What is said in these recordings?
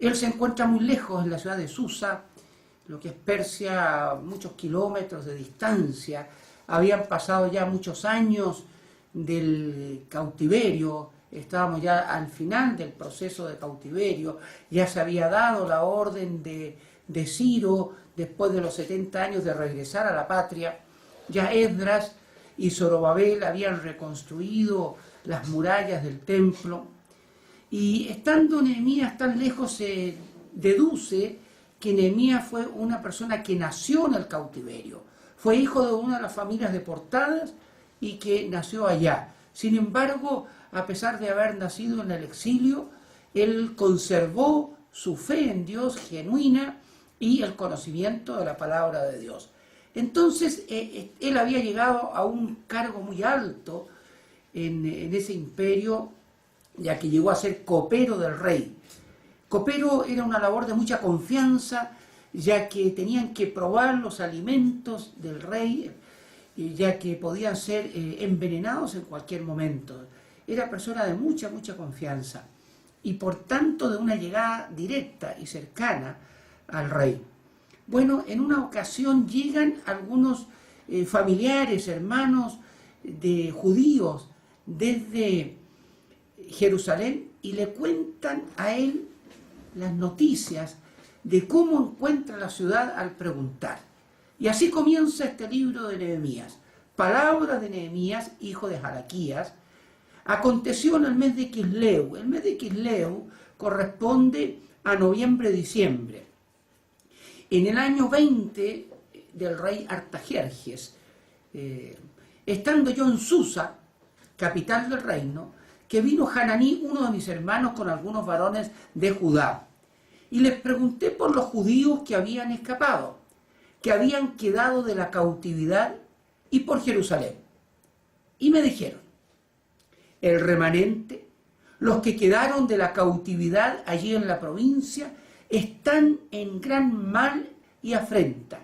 Él se encuentra muy lejos en la ciudad de Susa, lo que es Persia, muchos kilómetros de distancia. Habían pasado ya muchos años del cautiverio, estábamos ya al final del proceso de cautiverio, ya se había dado la orden de Ciro, después de los 70 años de regresar a la patria. Ya Esdras y Zorobabel habían reconstruido las murallas del templo, y estando Nehemías tan lejos se deduce que Nehemías fue una persona que nació en el cautiverio, fue hijo de una de las familias deportadas y que nació allá. Sin embargo, a pesar de haber nacido en el exilio, él conservó su fe en Dios genuina y el conocimiento de la palabra de Dios. Entonces, él había llegado a un cargo muy alto en ese imperio, ya que llegó a ser copero del rey. Copero era una labor de mucha confianza, ya que tenían que probar los alimentos del rey, ya que podían ser envenenados en cualquier momento. Era persona de mucha confianza y por tanto de una llegada directa y cercana al rey. Bueno, en una ocasión llegan algunos familiares, hermanos de judíos desde Jerusalén y le cuentan a él las noticias de cómo encuentra la ciudad al preguntar. Y así comienza este libro de Nehemías. Palabras de Nehemías, hijo de Jaraquías. Aconteció en el mes de Quisleu. El mes de Quisleu corresponde a noviembre-diciembre. En el año 20 del rey Artajerjes, estando yo en Susa, capital del reino, que vino Hananí, uno de mis hermanos, con algunos varones de Judá. Y les pregunté por los judíos que habían escapado, que habían quedado de la cautividad, y por Jerusalén. Y me dijeron, el remanente, los que quedaron de la cautividad allí en la provincia, están en gran mal y afrenta,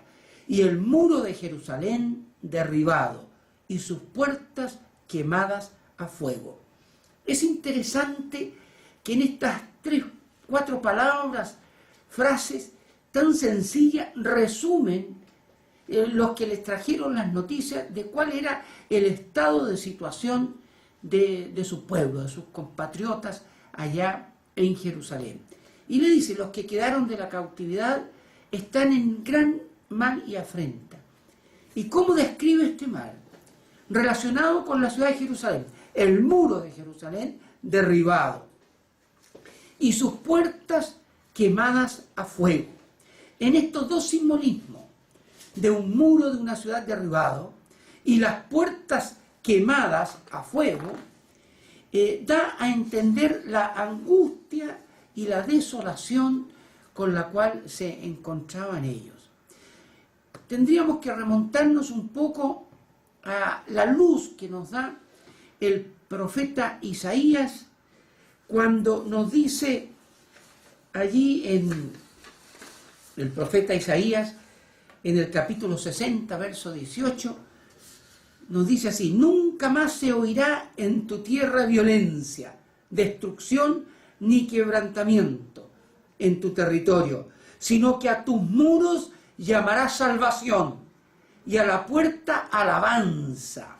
y el muro de Jerusalén derribado, y sus puertas quemadas a fuego. Es interesante que en estas 3, 4 palabras, frases tan sencillas, resumen los que les trajeron las noticias de cuál era el estado de situación de su pueblo, de sus compatriotas allá en Jerusalén. Y le dice, los que quedaron de la cautividad están en gran mal y afrenta. ¿Y cómo describe este mal? Relacionado con la ciudad de Jerusalén, el muro de Jerusalén derribado y sus puertas quemadas a fuego. En estos dos simbolismos, de un muro de una ciudad derribado y las puertas quemadas a fuego, da a entender la angustia y la desolación con la cual se encontraban ellos. Tendríamos que remontarnos un poco a la luz que nos da el profeta Isaías cuando nos dice allí en el profeta Isaías, en el capítulo 60, verso 18, nos dice así: nunca más se oirá en tu tierra violencia, destrucción ni quebrantamiento en tu territorio, sino que a tus muros llamarás salvación y a la puerta alabanza.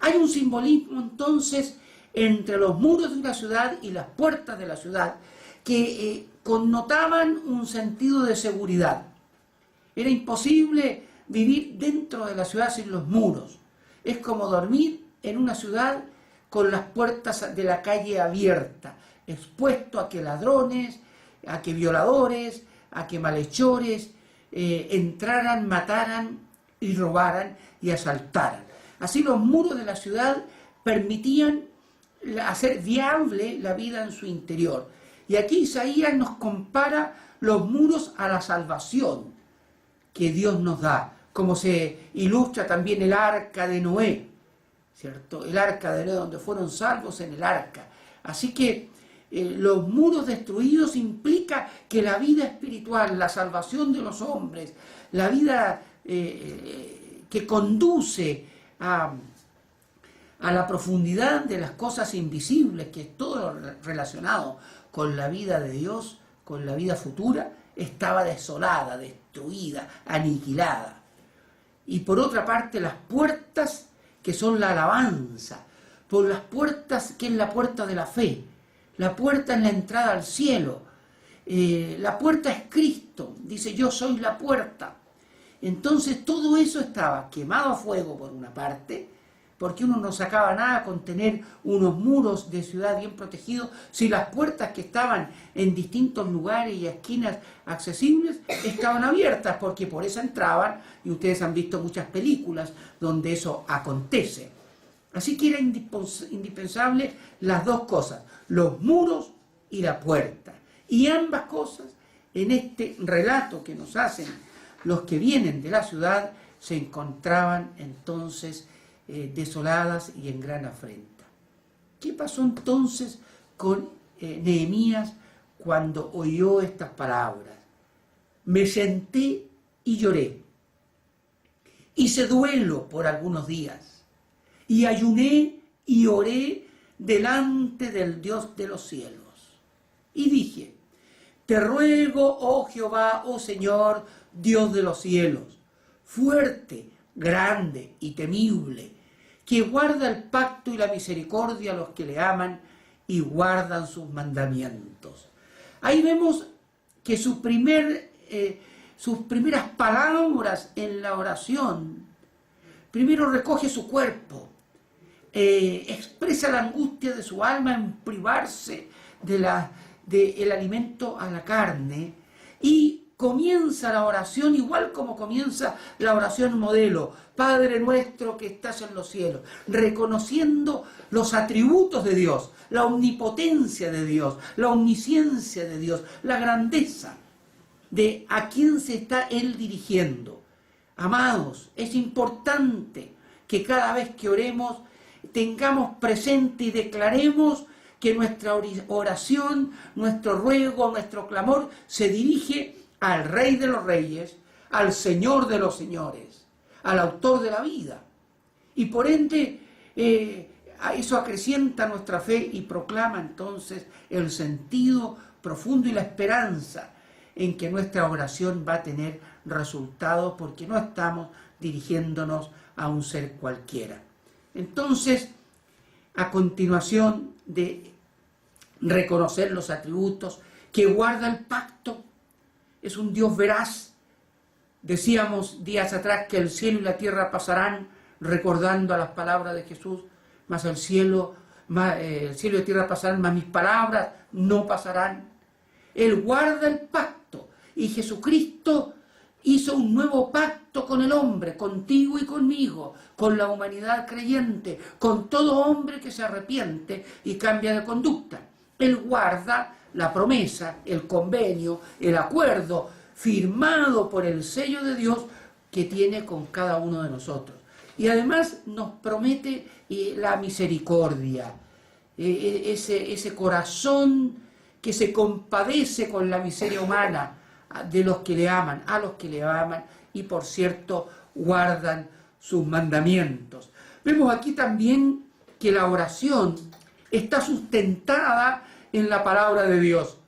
Hay un simbolismo entonces entre los muros de una ciudad y las puertas de la ciudad que connotaban un sentido de seguridad. Era imposible vivir dentro de la ciudad sin los muros. Es como dormir en una ciudad con las puertas de la calle abiertas, expuesto a que ladrones, a que violadores, a que malhechores entraran, mataran y robaran y asaltaran. Así los muros de la ciudad permitían hacer viable la vida en su interior. Y aquí Isaías nos compara los muros a la salvación que Dios nos da, como se ilustra también el arca de Noé, ¿cierto? El arca de Noé, donde fueron salvos en el arca. Así que los muros destruidos implica que la vida espiritual, la salvación de los hombres, la vida que conduce a la profundidad de las cosas invisibles, que es todo lo relacionado con la vida de Dios, con la vida futura, estaba desolada, destruida, aniquilada. Y por otra parte, las puertas que son la alabanza, por las puertas que es la puerta de la fe, la puerta es la entrada al cielo, la puerta es Cristo, dice yo soy la puerta. Entonces todo eso estaba quemado a fuego por una parte, porque uno no sacaba nada con tener unos muros de ciudad bien protegidos, si las puertas que estaban en distintos lugares y esquinas accesibles estaban abiertas, porque por eso entraban, y ustedes han visto muchas películas donde eso acontece. Así que era indispensable las dos cosas, los muros y la puerta. Y ambas cosas, en este relato que nos hacen los que vienen de la ciudad, se encontraban entonces desoladas y en gran afrenta. ¿Qué pasó entonces con Nehemías cuando oyó estas palabras? Me senté y lloré. Hice duelo por algunos días y ayuné y oré delante del Dios de los cielos. Y dije, te ruego, oh Jehová, oh Señor, Dios de los cielos, fuerte, grande y temible, que guarda el pacto y la misericordia a los que le aman y guardan sus mandamientos. Ahí vemos que sus primeras palabras en la oración, primero recoge su cuerpo, expresa la angustia de su alma en privarse del alimento a la carne, y comienza la oración igual como comienza la oración modelo, Padre nuestro que estás en los cielos, reconociendo los atributos de Dios, la omnipotencia de Dios, la omnisciencia de Dios, la grandeza de a quién se está Él dirigiendo. Amados, es importante que cada vez que oremos tengamos presente y declaremos que nuestra oración, nuestro ruego, nuestro clamor se dirige al Rey de los Reyes, al Señor de los Señores, al Autor de la vida. Y por ende, a eso acrecienta nuestra fe y proclama entonces el sentido profundo y la esperanza en que nuestra oración va a tener resultados, porque no estamos dirigiéndonos a un ser cualquiera. Entonces, a continuación de reconocer los atributos, que guarda el pacto, es un Dios veraz. Decíamos días atrás que el cielo y la tierra pasarán, recordando a las palabras de Jesús, mas el cielo y la tierra pasarán, mas mis palabras no pasarán. Él guarda el pacto, y Jesucristo hizo un nuevo pacto con el hombre, contigo y conmigo, con la humanidad creyente, con todo hombre que se arrepiente y cambia de conducta. Él guarda la promesa, el convenio, el acuerdo firmado por el sello de Dios que tiene con cada uno de nosotros. Y además nos promete la misericordia, ese corazón que se compadece con la miseria humana de los que le aman, a los que le aman y por cierto guardan sus mandamientos. Vemos aquí también que la oración está sustentada en la palabra de Dios.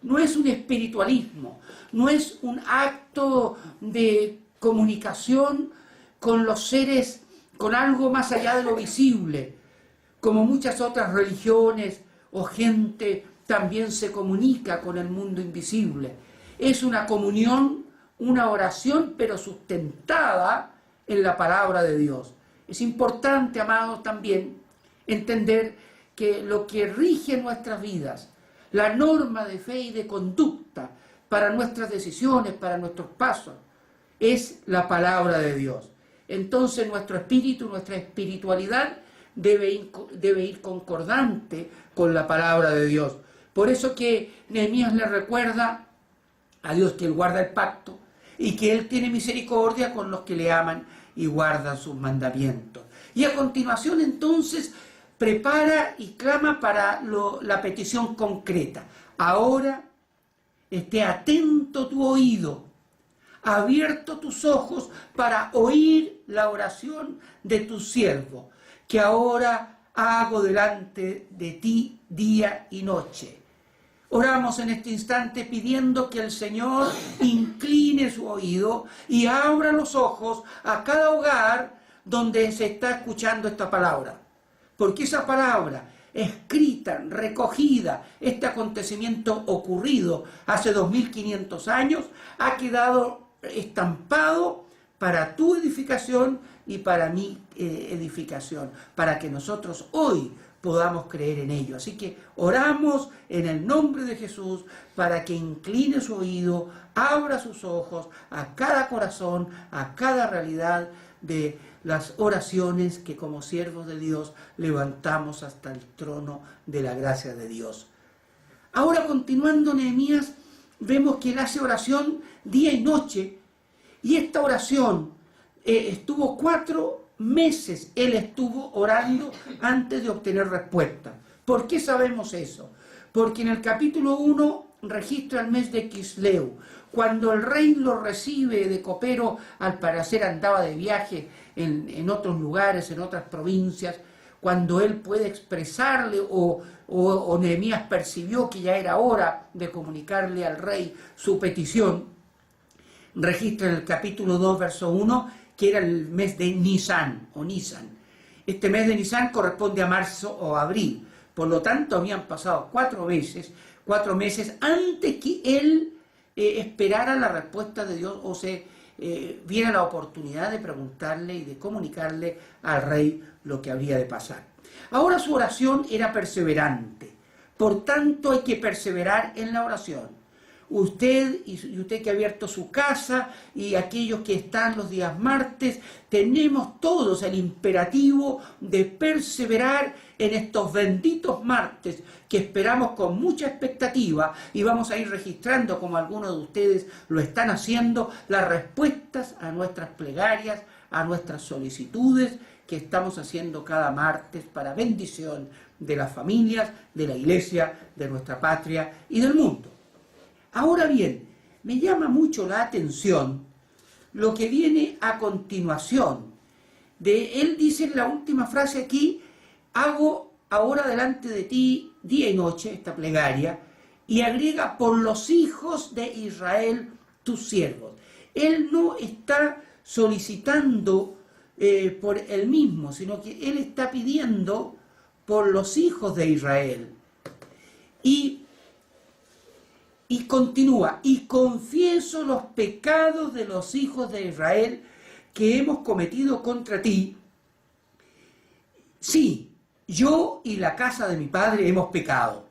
No es un espiritualismo, no es un acto de comunicación con los seres, con algo más allá de lo visible, como muchas otras religiones o gente también se comunica con el mundo invisible. Es una comunión, una oración, pero sustentada en la palabra de Dios. Es importante, amados, también entender que lo que rige nuestras vidas, la norma de fe y de conducta para nuestras decisiones, para nuestros pasos, es la palabra de Dios. Entonces nuestro espíritu, nuestra espiritualidad debe ir concordante con la palabra de Dios. Por eso que Nehemías le recuerda a Dios que Él guarda el pacto y que Él tiene misericordia con los que le aman y guardan sus mandamientos. Y a continuación entonces prepara y clama para la petición concreta. Ahora esté atento tu oído, abierto tus ojos para oír la oración de tu siervo, que ahora hago delante de ti día y noche. Oramos en este instante pidiendo que el Señor incline su oído y abra los ojos a cada hogar donde se está escuchando esta palabra. Porque esa palabra escrita, recogida, este acontecimiento ocurrido hace 2500 años, ha quedado estampado para tu edificación y para mi edificación, para que nosotros hoy podamos creer en ello. Así que oramos en el nombre de Jesús para que incline su oído, abra sus ojos a cada corazón, a cada realidad de las oraciones que como siervos de Dios levantamos hasta el trono de la gracia de Dios. Ahora, continuando Nehemías, vemos que él hace oración día y noche, y esta oración estuvo 4 meses, él estuvo orando antes de obtener respuesta. ¿Por qué sabemos eso? Porque en el capítulo 1 registra el mes de Quisleu, cuando el rey lo recibe de copero, al parecer andaba de viaje en otros lugares, en otras provincias, cuando él puede expresarle o Nehemías percibió que ya era hora de comunicarle al rey su petición, registra en el capítulo 2, verso 1, que era el mes de Nisan o Nisan. Este mes de Nisan corresponde a marzo o abril, por lo tanto habían pasado 4 meses antes que él esperara la respuesta de Dios o se viera la oportunidad de preguntarle y de comunicarle al rey lo que habría de pasar. Ahora su oración era perseverante, por tanto hay que perseverar en la oración. Usted y usted que ha abierto su casa y aquellos que están los días martes, tenemos todos el imperativo de perseverar en estos benditos martes que esperamos con mucha expectativa y vamos a ir registrando, como algunos de ustedes lo están haciendo, las respuestas a nuestras plegarias, a nuestras solicitudes que estamos haciendo cada martes para bendición de las familias, de la iglesia, de nuestra patria y del mundo. Ahora bien, me llama mucho la atención lo que viene a continuación. Él dice en la última frase aquí, hago ahora delante de ti día y noche, esta plegaria, y agrega, por los hijos de Israel, tus siervos. Él no está solicitando por él mismo, sino que él está pidiendo por los hijos de Israel. Y continúa, y confieso los pecados de los hijos de Israel que hemos cometido contra ti. Sí, yo y la casa de mi padre hemos pecado.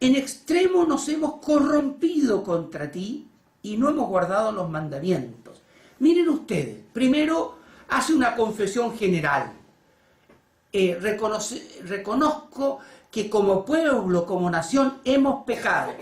En extremo nos hemos corrompido contra ti y no hemos guardado los mandamientos. Miren ustedes, primero hace una confesión general. Reconozco que como pueblo, como nación, hemos pecado.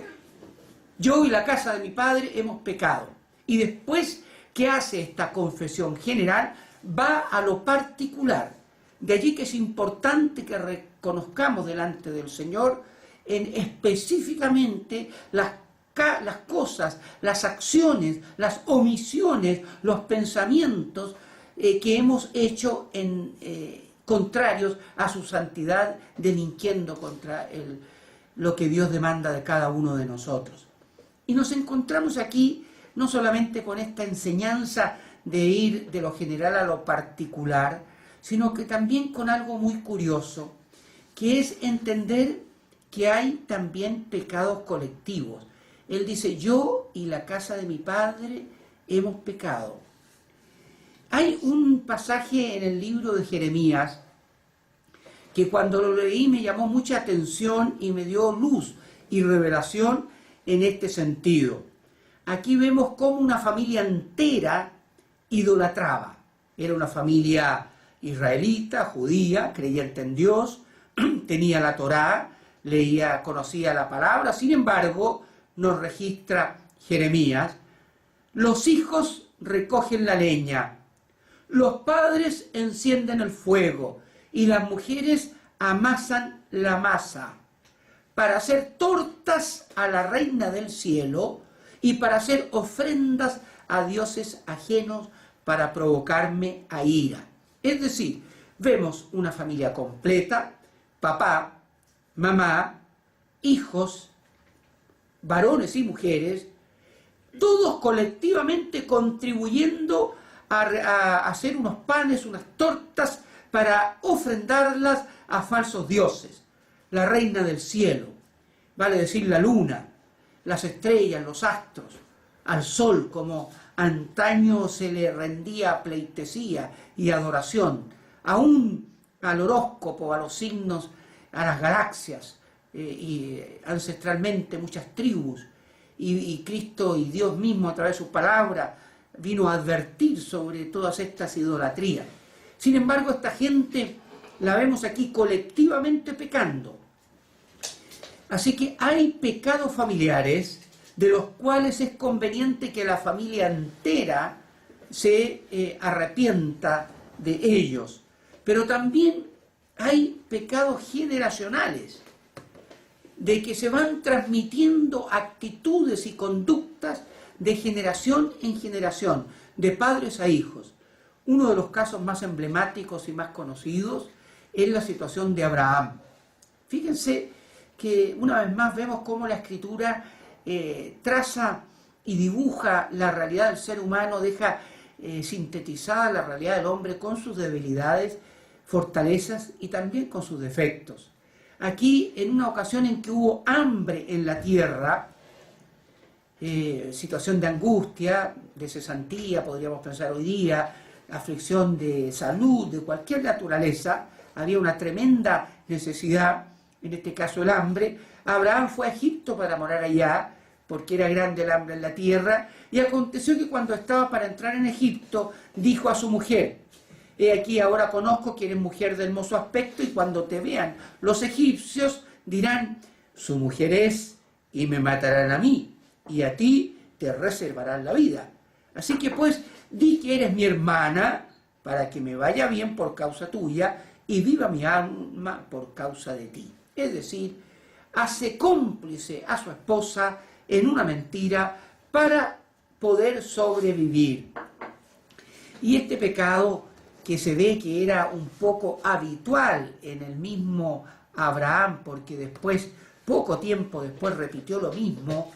Yo y la casa de mi padre hemos pecado. Y después que hace esta confesión general, va a lo particular. De allí que es importante que reconozcamos delante del Señor específicamente las cosas, las acciones, las omisiones, los pensamientos que hemos hecho contrarios a su santidad, delinquiendo contra lo que Dios demanda de cada uno de nosotros. Y nos encontramos aquí no solamente con esta enseñanza de ir de lo general a lo particular, sino que también con algo muy curioso, que es entender que hay también pecados colectivos. Él dice, yo y la casa de mi padre hemos pecado. Hay un pasaje en el libro de Jeremías que cuando lo leí me llamó mucha atención y me dio luz y revelación en este sentido. Aquí vemos cómo una familia entera idolatraba. Era una familia israelita, judía, creyente en Dios, tenía la Torá, leía, conocía la palabra. Sin embargo, nos registra Jeremías, los hijos recogen la leña, los padres encienden el fuego y las mujeres amasan la masa para hacer tortas a la reina del cielo y para hacer ofrendas a dioses ajenos para provocarme a ira. Es decir, vemos una familia completa, papá, mamá, hijos, varones y mujeres, todos colectivamente contribuyendo a hacer unos panes, unas tortas, para ofrendarlas a falsos dioses. La reina del cielo, vale decir la luna, las estrellas, los astros, al sol, como antaño se le rendía pleitesía y adoración, aún al horóscopo, a los signos, a las galaxias, y ancestralmente muchas tribus, y Cristo y Dios mismo a través de su palabra vino a advertir sobre todas estas idolatrías. Sin embargo, esta gente la vemos aquí colectivamente pecando. Así que hay pecados familiares de los cuales es conveniente que la familia entera se arrepienta de ellos. Pero también hay pecados generacionales, de que se van transmitiendo actitudes y conductas de generación en generación, de padres a hijos. Uno de los casos más emblemáticos y más conocidos es la situación de Abraham. Fíjense que una vez más vemos cómo la Escritura traza y dibuja la realidad del ser humano, deja sintetizada la realidad del hombre con sus debilidades, fortalezas y también con sus defectos. Aquí, en una ocasión en que hubo hambre en la tierra, situación de angustia, de cesantía, podríamos pensar hoy día, aflicción de salud, de cualquier naturaleza, había una tremenda necesidad, en este caso el hambre. Abraham fue a Egipto para morar allá, porque era grande el hambre en la tierra, y aconteció que cuando estaba para entrar en Egipto, dijo a su mujer: he aquí, ahora conozco que eres mujer de hermoso aspecto, y cuando te vean los egipcios dirán: su mujer es, y me matarán a mí, y a ti te reservarán la vida. Así que pues, di que eres mi hermana, para que me vaya bien por causa tuya, y viva mi alma por causa de ti. Es decir, hace cómplice a su esposa en una mentira para poder sobrevivir. Y este pecado, que se ve que era un poco habitual en el mismo Abraham, porque después, poco tiempo después, repitió lo mismo,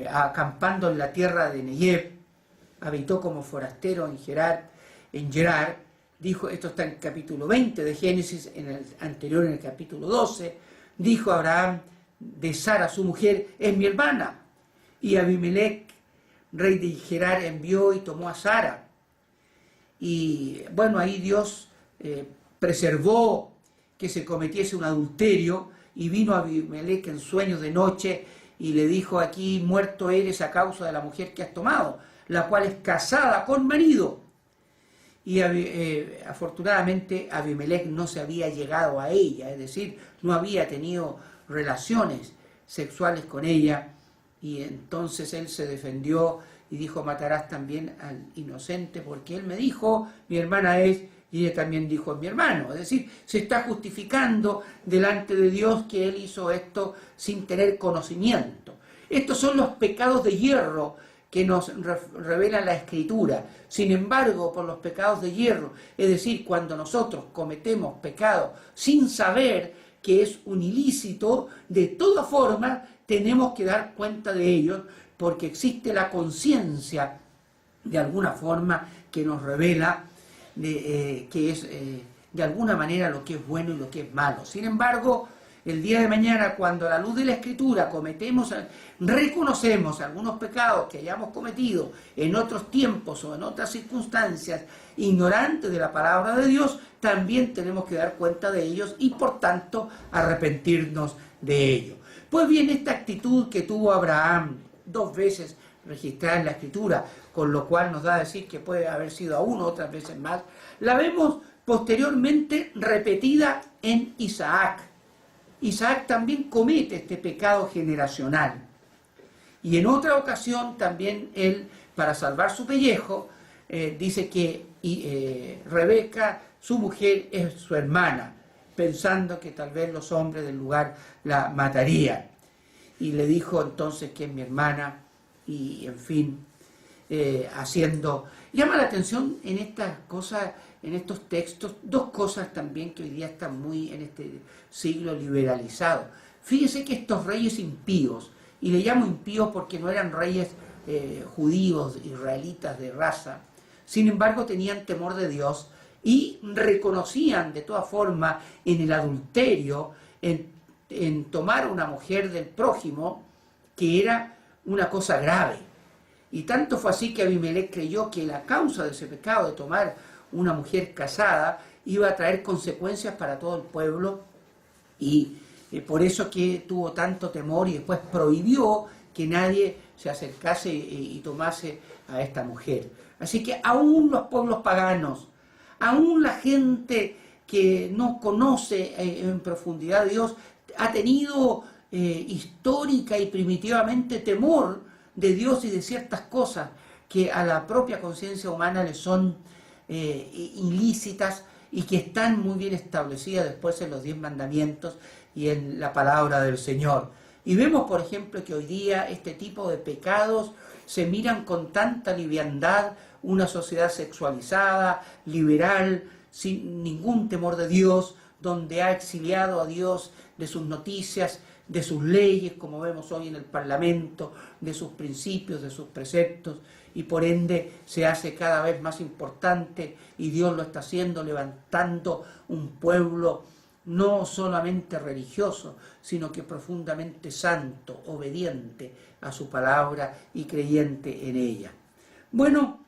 acampando en la tierra de Negev, habitó como forastero en Gerar, dijo, esto está en el capítulo 20 de Génesis, en el anterior, en el capítulo 12, dijo Abraham de Sara, su mujer, es mi hermana. Y Abimelech, rey de Gerar, envió y tomó a Sara. Y bueno, ahí Dios preservó que se cometiese un adulterio, y vino Abimelech en sueños de noche y le dijo: aquí muerto eres a causa de la mujer que has tomado, la cual es casada con marido. Y afortunadamente Abimelech no se había llegado a ella, es decir, no había tenido relaciones sexuales con ella, y entonces él se defendió y dijo: matarás también al inocente, porque él me dijo, mi hermana es, y ella también dijo, mi hermano. Es decir, se está justificando delante de Dios que él hizo esto sin tener conocimiento. Estos son los pecados de hierro que nos revela la Escritura. Sin embargo, por los pecados de hierro, es decir, cuando nosotros cometemos pecado sin saber que es un ilícito, de todas formas tenemos que dar cuenta de ellos, porque existe la conciencia, de alguna forma, que nos revela que es de alguna manera lo que es bueno y lo que es malo. Sin embargo, el día de mañana, cuando a la luz de la Escritura reconocemos algunos pecados que hayamos cometido en otros tiempos o en otras circunstancias, ignorantes de la palabra de Dios, también tenemos que dar cuenta de ellos y por tanto arrepentirnos de ellos. Pues bien, esta actitud que tuvo Abraham, 2 veces registrada en la Escritura, con lo cual nos da a decir que puede haber sido a uno, otras veces más, la vemos posteriormente repetida en Isaac. Isaac también comete este pecado generacional. Y en otra ocasión también él, para salvar su pellejo, dice que Rebeca, su mujer, es su hermana, pensando que tal vez los hombres del lugar la matarían. Y le dijo entonces que es mi hermana, y en fin, llama la atención en estas cosas, en estos textos, 2 cosas también que hoy día están muy en este siglo liberalizados. Fíjese que estos reyes impíos, y le llamo impíos porque no eran reyes judíos, israelitas de raza, sin embargo tenían temor de Dios y reconocían de todas formas en el adulterio, en tomar a una mujer del prójimo, que era una cosa grave. Y tanto fue así que Abimelech creyó que la causa de ese pecado de tomar una mujer casada iba a traer consecuencias para todo el pueblo, y por eso que tuvo tanto temor y después prohibió que nadie se acercase y tomase a esta mujer. Así que aún los pueblos paganos, aún la gente que no conoce en profundidad a Dios, ha tenido histórica y primitivamente temor de Dios y de ciertas cosas que a la propia conciencia humana le son ilícitas y que están muy bien establecidas después en los 10 mandamientos y en la palabra del Señor. Y vemos, por ejemplo, que hoy día este tipo de pecados se miran con tanta liviandad, una sociedad sexualizada, liberal, sin ningún temor de Dios, donde ha exiliado a Dios de sus noticias, de sus leyes, como vemos hoy en el Parlamento, de sus principios, de sus preceptos, y por ende se hace cada vez más importante, y Dios lo está haciendo, levantando un pueblo no solamente religioso, sino que profundamente santo, obediente a su palabra y creyente en ella. Bueno,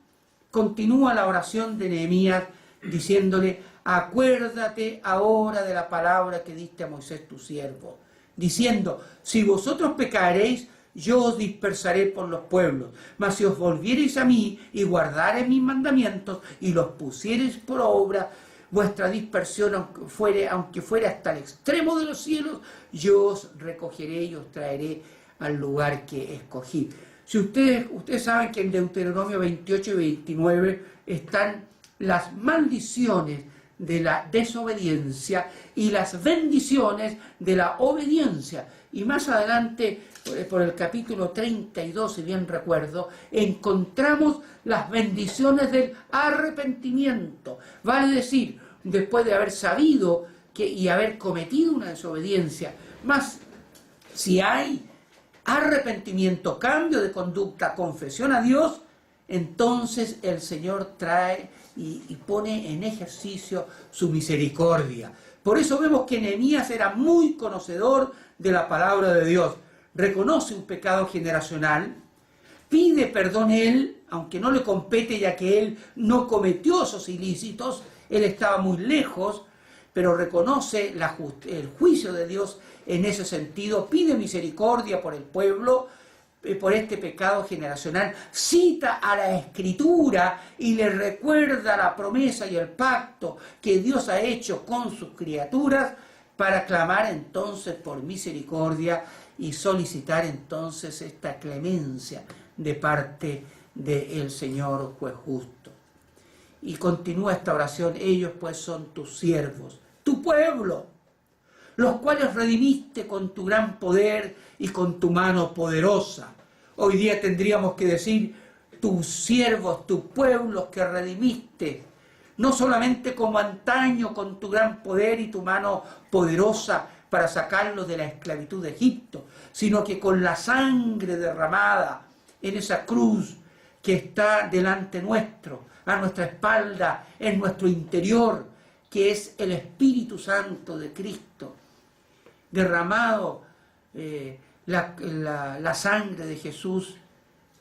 continúa la oración de Nehemías diciéndole: acuérdate ahora de la palabra que diste a Moisés tu siervo, diciendo: si vosotros pecaréis, yo os dispersaré por los pueblos, mas si os volviereis a mí y guardareis mis mandamientos y los pusiereis por obra, vuestra dispersión, aunque fuere hasta el extremo de los cielos, yo os recogeré y os traeré al lugar que escogí. Si ustedes saben que en Deuteronomio 28 y 29 están las maldiciones de la desobediencia y las bendiciones de la obediencia. Y más adelante, por el capítulo 32, si bien recuerdo, encontramos las bendiciones del arrepentimiento. Vale decir, después de haber sabido y haber cometido una desobediencia, más si hay arrepentimiento, cambio de conducta, confesión a Dios, entonces el Señor trae y pone en ejercicio su misericordia. Por eso vemos que Nehemías era muy conocedor de la palabra de Dios. Reconoce un pecado generacional, pide perdón él, aunque no le compete, ya que él no cometió esos ilícitos, él estaba muy lejos, pero reconoce el juicio de Dios en ese sentido, pide misericordia por el pueblo, por este pecado generacional, cita a la Escritura y le recuerda la promesa y el pacto que Dios ha hecho con sus criaturas, para clamar entonces por misericordia y solicitar entonces esta clemencia de parte del Señor juez justo. Y continúa esta oración: ellos pues son tus siervos, tu pueblo, los cuales redimiste con tu gran poder y con tu mano poderosa. Hoy día tendríamos que decir: tus siervos, tus pueblos que redimiste, no solamente como antaño con tu gran poder y tu mano poderosa para sacarlos de la esclavitud de Egipto, sino que con la sangre derramada en esa cruz que está delante nuestro, a nuestra espalda, en nuestro interior, que es el Espíritu Santo de Cristo, derramado, la sangre de Jesús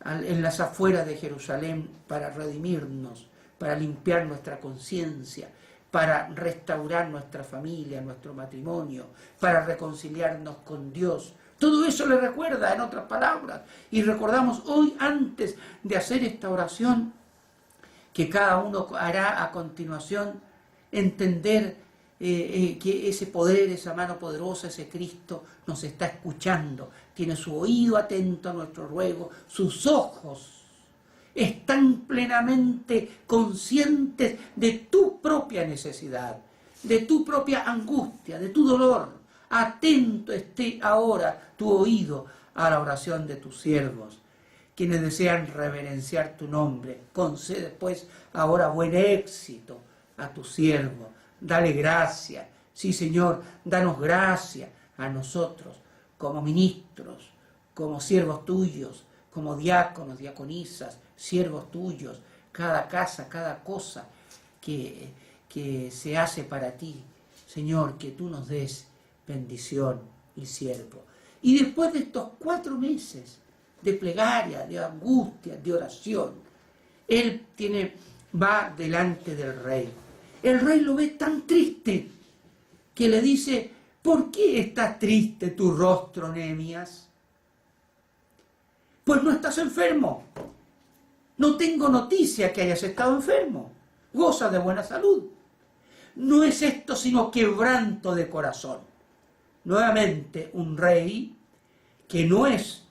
en las afueras de Jerusalén para redimirnos, para limpiar nuestra conciencia, para restaurar nuestra familia, nuestro matrimonio, para reconciliarnos con Dios. Todo eso le recuerda, en otras palabras. Y recordamos hoy, antes de hacer esta oración, que cada uno hará a continuación, entender que ese poder, esa mano poderosa, ese Cristo nos está escuchando, tiene su oído atento a nuestro ruego, sus ojos están plenamente conscientes de tu propia necesidad, de tu propia angustia, de tu dolor. Atento esté ahora tu oído a la oración de tus siervos, quienes desean reverenciar tu nombre. Concede pues ahora buen éxito a tu siervo. Dale gracia. Sí, Señor, danos gracia a nosotros como ministros, como siervos tuyos, como diáconos, diaconisas, siervos tuyos, cada casa, cada cosa que se hace para ti. Señor, que tú nos des bendición y siervo. Y después de estos 4 meses de plegaria, de angustia, de oración, él va delante del rey. El rey lo ve tan triste que le dice: ¿por qué está triste tu rostro, Nehemías? Pues no estás enfermo. No tengo noticia que hayas estado enfermo. Goza de buena salud. No es esto sino quebranto de corazón. Nuevamente, un rey que no es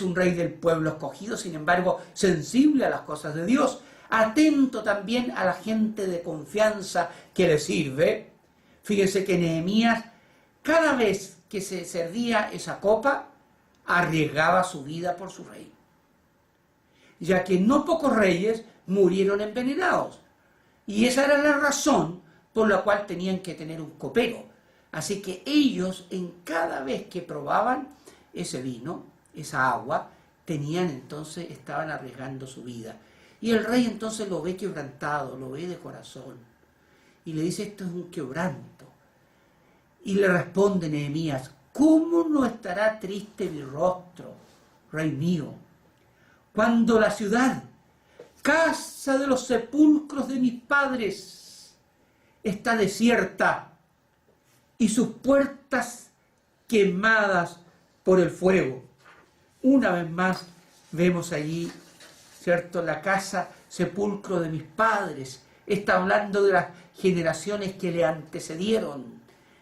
un rey del pueblo escogido, sin embargo, sensible a las cosas de Dios, atento también a la gente de confianza que le sirve. Fíjense que Nehemías, cada vez que se servía esa copa, arriesgaba su vida por su rey, ya que no pocos reyes murieron envenenados, y esa era la razón por la cual tenían que tener un copero. Así que ellos, en cada vez que probaban ese vino, esa agua, estaban arriesgando su vida. Y el rey entonces lo ve quebrantado, lo ve de corazón, y le dice: esto es un quebranto. Y le responde Nehemías: ¿cómo no estará triste mi rostro, rey mío, cuando la ciudad, casa de los sepulcros de mis padres, está desierta y sus puertas quemadas por el fuego? Una vez más vemos allí, ¿cierto?, la casa, sepulcro de mis padres. Está hablando de las generaciones que le antecedieron,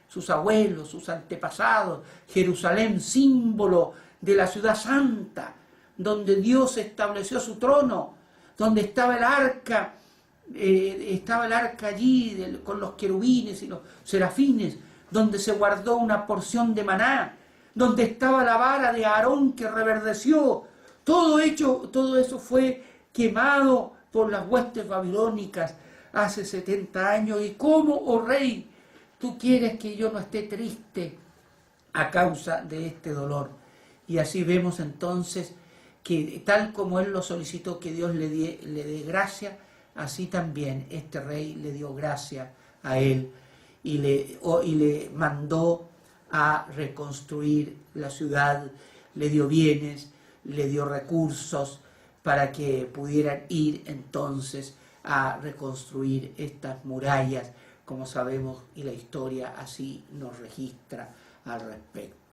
sus abuelos, sus antepasados. Jerusalén, símbolo de la ciudad santa, donde Dios estableció su trono, donde estaba el arca, allí con los querubines y los serafines, donde se guardó una porción de maná, donde estaba la vara de Aarón que reverdeció. Todo eso fue quemado por las huestes babilónicas hace 70 años. ¿Y cómo, oh rey, tú quieres que yo no esté triste a causa de este dolor? Y así vemos entonces que tal como él lo solicitó que Dios le dé gracia, así también este rey le dio gracia a él y le mandó a reconstruir la ciudad, le dio bienes, le dio recursos para que pudieran ir entonces a reconstruir estas murallas, como sabemos, y la historia así nos registra al respecto.